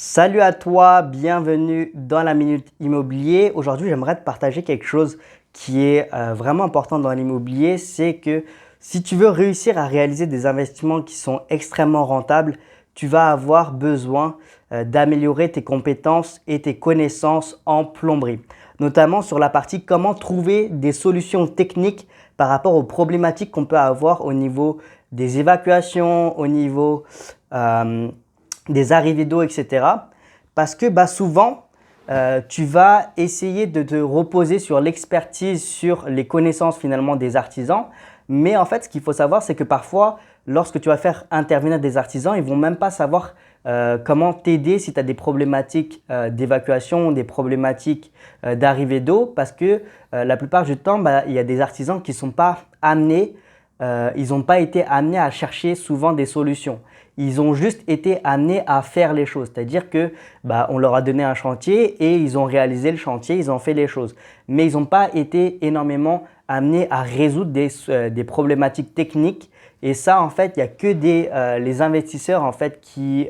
Salut à toi, bienvenue dans la Minute Immobilier. Aujourd'hui, j'aimerais te partager quelque chose qui est vraiment important dans l'immobilier. C'est que si tu veux réussir à réaliser des investissements qui sont extrêmement rentables, tu vas avoir besoin d'améliorer tes compétences et tes connaissances en plomberie. Notamment sur la partie comment trouver des solutions techniques par rapport aux problématiques qu'on peut avoir au niveau des évacuations, au niveau des arrivées d'eau, etc. Parce que souvent, tu vas essayer de te reposer sur l'expertise, sur les connaissances finalement des artisans. Mais en fait, ce qu'il faut savoir, c'est que parfois, lorsque tu vas faire intervenir des artisans, ils ne vont même pas savoir comment t'aider si tu as des problématiques d'évacuation, des problématiques d'arrivée d'eau. Parce que la plupart du temps, il y a des artisans qui ne sont pas amenés, ils n'ont pas été amenés à chercher souvent des solutions. Ils ont juste été amenés à faire les choses. C'est-à-dire que on leur a donné un chantier et ils ont réalisé le chantier, ils ont fait les choses. Mais ils n'ont pas été énormément amenés à résoudre des problématiques techniques. Et ça, en fait, il n'y a que les investisseurs en fait, qui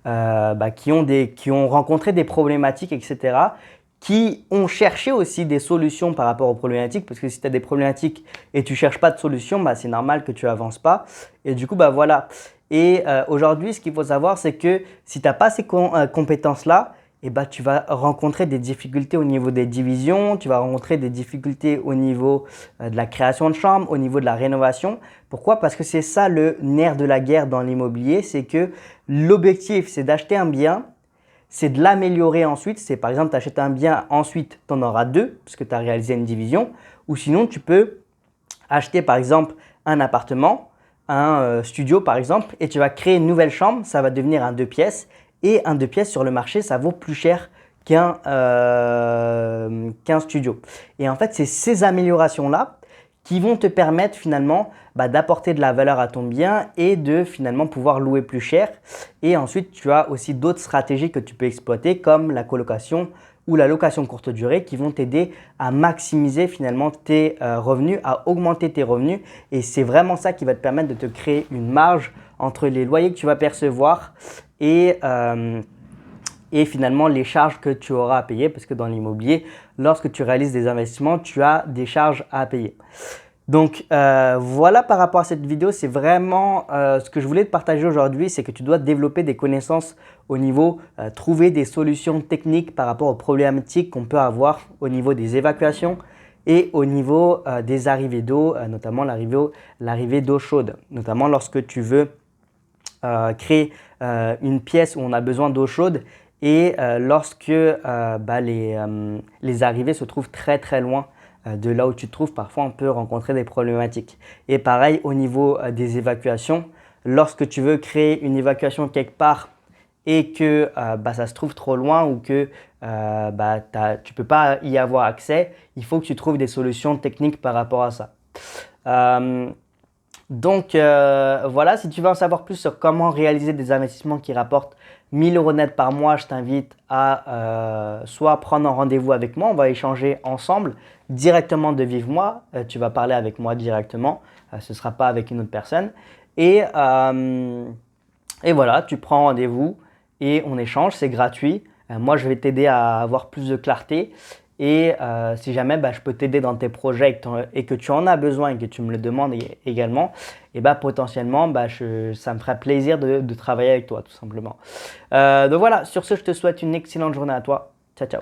ont rencontré des problématiques, etc., qui ont cherché aussi des solutions par rapport aux problématiques, parce que si tu as des problématiques et tu ne cherches pas de solution, c'est normal que tu n'avances pas. Et du coup, voilà. Et aujourd'hui, ce qu'il faut savoir, c'est que si tu n'as pas ces compétences-là, tu vas rencontrer des difficultés au niveau des divisions, tu vas rencontrer des difficultés au niveau de la création de chambres, au niveau de la rénovation. Pourquoi? Parce que c'est ça le nerf de la guerre dans l'immobilier, c'est que l'objectif, c'est d'acheter un bien, c'est de l'améliorer ensuite. C'est par exemple, tu achètes un bien, ensuite tu en auras deux, parce que tu as réalisé une division. Ou sinon, tu peux acheter par exemple un appartement, un studio par exemple, et tu vas créer une nouvelle chambre, ça va devenir un 2 pièces. Et un 2 pièces sur le marché, ça vaut plus cher qu'un studio. Et en fait, c'est ces améliorations-là qui vont te permettre finalement d'apporter de la valeur à ton bien et de finalement pouvoir louer plus cher. Et ensuite, tu as aussi d'autres stratégies que tu peux exploiter comme la colocation ou la location courte durée qui vont t'aider à maximiser finalement tes revenus, à augmenter tes revenus. Et c'est vraiment ça qui va te permettre de te créer une marge entre les loyers que tu vas percevoir et finalement les charges que tu auras à payer, parce que dans l'immobilier, lorsque tu réalises des investissements, tu as des charges à payer. Donc voilà par rapport à cette vidéo, c'est vraiment ce que je voulais te partager aujourd'hui, c'est que tu dois développer des connaissances au niveau, trouver des solutions techniques par rapport aux problématiques qu'on peut avoir au niveau des évacuations et au niveau des arrivées d'eau, notamment l'arrivée d'eau chaude, notamment lorsque tu veux créer une pièce où on a besoin d'eau chaude et lorsque les arrivées se trouvent très très loin de là où tu te trouves, parfois on peut rencontrer des problématiques. Et pareil au niveau des évacuations, lorsque tu veux créer une évacuation quelque part et que ça se trouve trop loin ou que tu ne peux pas y avoir accès, il faut que tu trouves des solutions techniques par rapport à ça. Donc voilà, si tu veux en savoir plus sur comment réaliser des investissements qui rapportent 1000 € net par mois, je t'invite à soit prendre un rendez-vous avec moi, on va échanger ensemble directement de vive voix, tu vas parler avec moi directement, ce ne sera pas avec une autre personne. Et voilà, tu prends rendez-vous et on échange, c'est gratuit. Moi, je vais t'aider à avoir plus de clarté. Et si jamais je peux t'aider dans tes projets et que tu en as besoin et que tu me le demandes également, et potentiellement, ça me ferait plaisir de travailler avec toi tout simplement. Donc voilà, sur ce, je te souhaite une excellente journée à toi. Ciao, ciao.